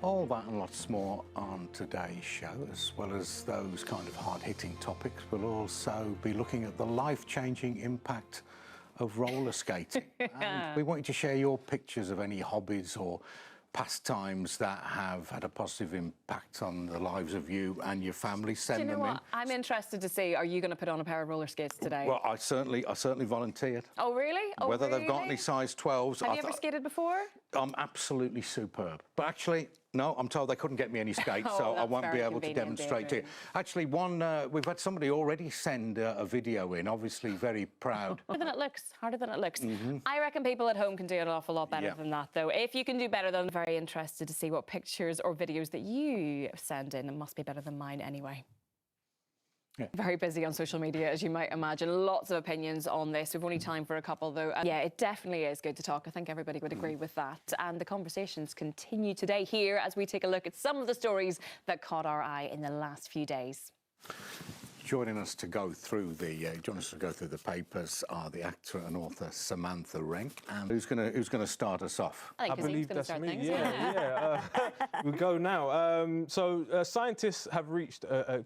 All that and lots more on today's show, as well as those kind of hard-hitting topics. We'll also be looking at the life-changing impact of roller skating. And we want you to share your pictures of any hobbies or pastimes that have had a positive impact on the lives of you and your family. Send them in. I'm interested to see, are you going to put on a pair of roller skates today? Well, I certainly volunteered. Oh, really? Oh, Whether really? they've got any size 12s. Have you ever skated before? I'm absolutely superb. But actually, no, I'm told they couldn't get me any skates, so I won't be able to demonstrate to you. Actually, we've had somebody already send a video in, obviously very proud. Harder than it looks, harder than it looks. I reckon people at home can do an awful lot better than that, though. If you can do better, then I'm very interested to see what pictures or videos that you send in. It must be better than mine anyway. Yeah. Very busy on social media, as you might imagine. Lots of opinions on this. We've only time for a couple, though. Yeah, it definitely is good to talk. I think everybody would agree with that. And the conversations continue today here as we take a look at some of the stories that caught our eye in the last few days. Joining us to go through the papers are the actor and author Samantha Renck. And who's going to start us off? I believe that's me. We go now. So scientists have reached a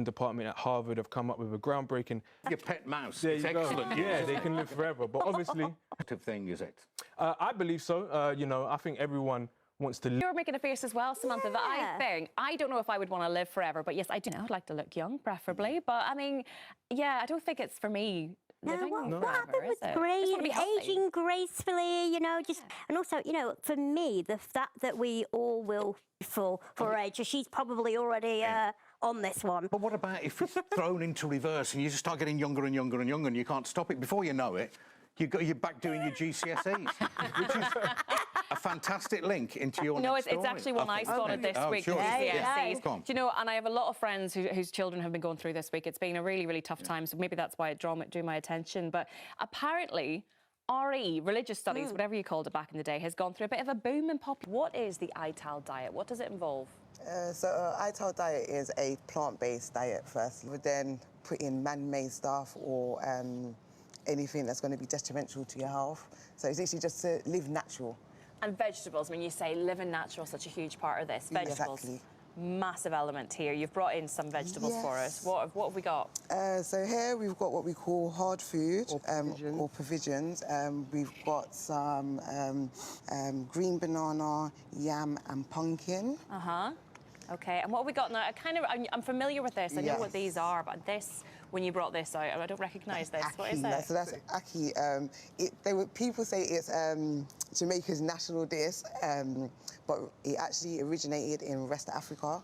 department at Harvard have come up with a groundbreaking... Your pet mouse. There it's you excellent. Go. Yeah, they can live forever. But obviously... What thing is it? I believe so. You know, I think everyone wants to... You're making a face as well, Samantha, that I don't know if I would want to live forever, but yes, I do. I'd like to look young, preferably. But, I mean, yeah, I don't think it's for me. What happened was great, aging gracefully, you know, and also, you know, for me, the fact that we all will fall for age, she's probably already on this one. But what about if it's thrown into reverse and you just start getting younger and younger and younger and you can't stop it? Before you know it, you're back doing your GCSEs, which is a fantastic link into your next story. It's actually one I spotted this week, sure. the GCSEs. Do you know, and I have a lot of friends whose children have been going through this week. It's been a really, really tough time, so maybe that's why it drew my attention. But apparently, RE, religious studies, whatever you called it back in the day, has gone through a bit of a boom in pop. What is the ITAL diet? What does it involve? ITAL diet is a plant-based diet first. We would then put in man-made stuff or anything that's going to be detrimental to your health. So it's literally just to live natural. And vegetables, when you say living natural, such a huge part of this. Vegetables, exactly. Massive element here. You've brought in some vegetables for us. What have we got? So here we've got what we call hard food or provisions. We've got some green banana, yam and pumpkin. Okay, and what have we got now? I'm familiar with this. I know what these are, but this, when you brought this out, I don't recognise this. Ackee. What is it? So that's ackee. People say it's Jamaica's national dish, but it actually originated in West Africa.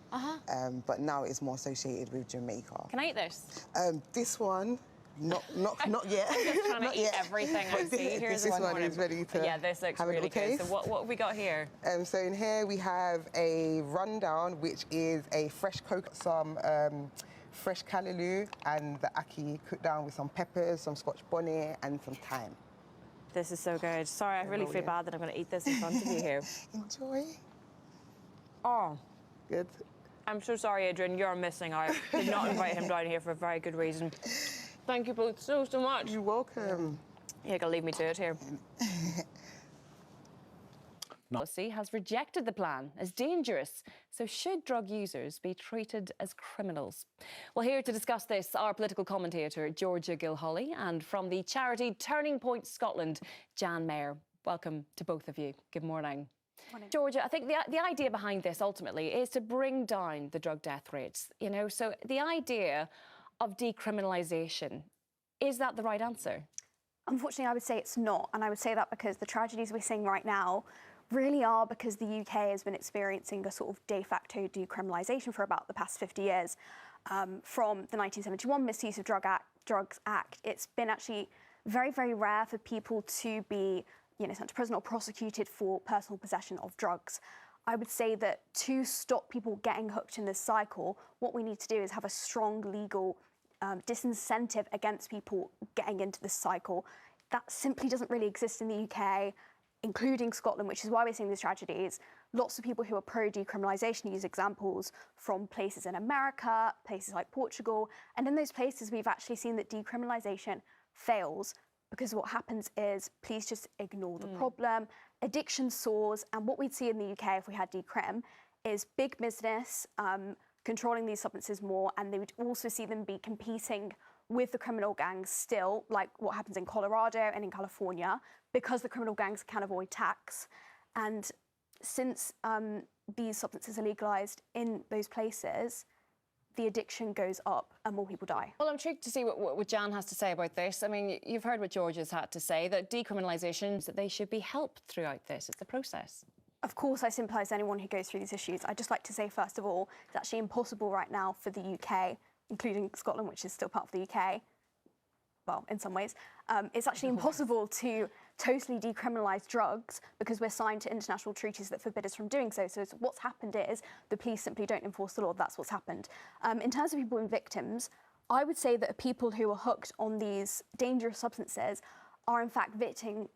But now it's more associated with Jamaica. Can I eat this? This one. Not yet. I'm just trying to eat everything I see here this one is ready to this looks really good. So what have we got here? So in here we have a rundown, which is a fresh coconut, some fresh callaloo, and the ackee cooked down with some peppers, some scotch bonnet, and some thyme. This is so good. Sorry, I really feel bad that I'm going to eat this in front of you here. Enjoy. Oh. Good. I'm so sorry, Adrian, you're missing out. Did not invite him down here for a very good reason. Thank you both so much. You're welcome. You're going to leave me to it here. Policy has rejected the plan as dangerous. So should drug users be treated as criminals? Well, here to discuss this, our political commentator, Georgia Gilholly, and from the charity Turning Point Scotland, Jan Mayer. Welcome to both of you. Good morning. Morning. Georgia, I think the idea behind this ultimately is to bring down the drug death rates. You know, so the idea of decriminalisation, is that the right answer? Unfortunately, I would say it's not. And I would say that because the tragedies we're seeing right now really are because the UK has been experiencing a sort of de facto decriminalisation for about the past 50 years. From the 1971 Misuse of Drugs Act, it's been actually very, very rare for people to be sent to prison or prosecuted for personal possession of drugs. I would say that to stop people getting hooked in this cycle, what we need to do is have a strong legal disincentive against people getting into this cycle. That simply doesn't really exist in the UK, including Scotland, which is why we're seeing these tragedies. Lots of people who are pro-decriminalisation use examples from places in America, places like Portugal, and in those places we've actually seen that decriminalisation fails because what happens is police just ignore the problem. addiction soars, and what we'd see in the UK if we had decrim is big business controlling these substances more, and they would also see them be competing with the criminal gangs still, like what happens in Colorado and in California, because the criminal gangs can avoid tax. And since these substances are legalised in those places, the addiction goes up and more people die. Well, I'm intrigued to see what Jan has to say about this. I mean, you've heard what George has had to say, that decriminalisation, that they should be helped throughout this. It's a process. Of course, I sympathise with anyone who goes through these issues. I'd just like to say, first of all, it's actually impossible right now for the UK, including Scotland, which is still part of the UK, well, in some ways, it's actually impossible to totally decriminalise drugs because we're signed to international treaties that forbid us from doing so. So what's happened is the police simply don't enforce the law. That's what's happened. In terms of people being victims, I would say that people who are hooked on these dangerous substances are in fact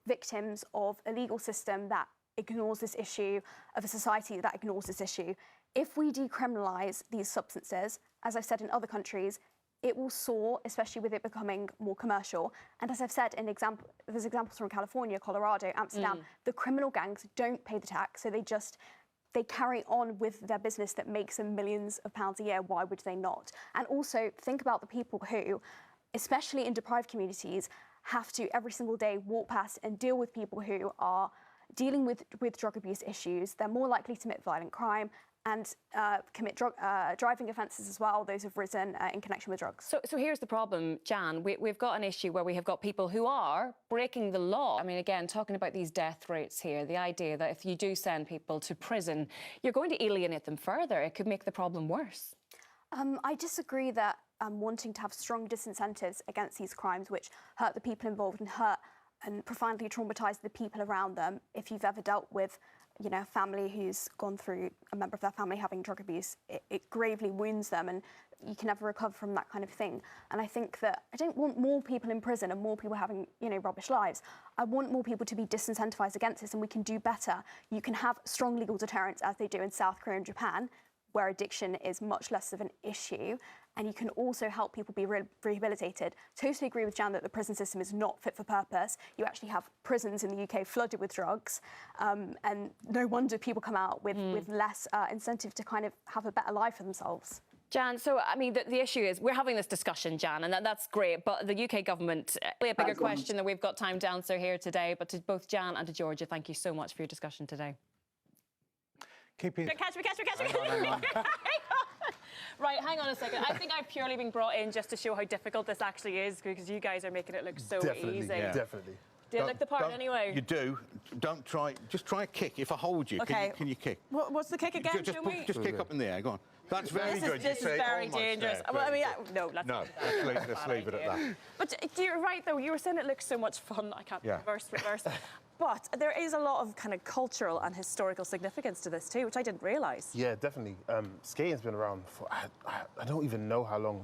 victims of a legal system that ignores this issue, of a society that ignores this issue. If we decriminalise these substances, as I've said in other countries, it will soar, especially with it becoming more commercial. And as I've said, there's examples from California, Colorado, Amsterdam. The criminal gangs don't pay the tax, so they carry on with their business that makes them millions of pounds a year. Why would they not? And also think about the people who, especially in deprived communities, have to every single day walk past and deal with people who are dealing with drug abuse issues. They're more likely to commit violent crime and commit driving offences as well. Those have risen in connection with drugs. So here's the problem, Jan. We've got an issue where we have got people who are breaking the law. I mean, again, talking about these death rates here, the idea that if you do send people to prison, you're going to alienate them further. It could make the problem worse. I disagree that wanting to have strong disincentives against these crimes, which hurt the people involved and hurt and profoundly traumatise the people around them. If you've ever dealt with, you know, a family who's gone through a member of their family having drug abuse, it gravely wounds them, and you can never recover from that kind of thing. And I think that I don't want more people in prison and more people having, you know, rubbish lives. I want more people to be disincentivised against this, and we can do better. You can have strong legal deterrents, as they do in South Korea and Japan, where addiction is much less of an issue, and you can also help people be rehabilitated. Totally agree with Jan that the prison system is not fit for purpose. You actually have prisons in the UK flooded with drugs, and no wonder people come out with less incentive to kind of have a better life for themselves. Jan, so, I mean, the issue is we're having this discussion, Jan, and that's great, but the UK government, a bigger question that we've got time to answer here today, but to both Jan and to Georgia, thank you so much for your discussion today. Keep it. Catch me. Right, hang on a second. I think I've purely been brought in just to show how difficult this actually is, because you guys are making it look so easy. Definitely. Do you look the part anyway? You do. Don't try. Just try a kick. If I hold you, Okay. can you kick? What's the kick again? Just kick up in the air. Go on. That's very good. This is very dangerous. There, Well, I mean, very no, no, let's leave it at that. But you're right, though. You were saying it looks so much fun. I can't Yeah. reverse. But there is a lot of kind of cultural and historical significance to this too, which I didn't realise. Yeah, definitely. Skating's been around for, I don't even know how long.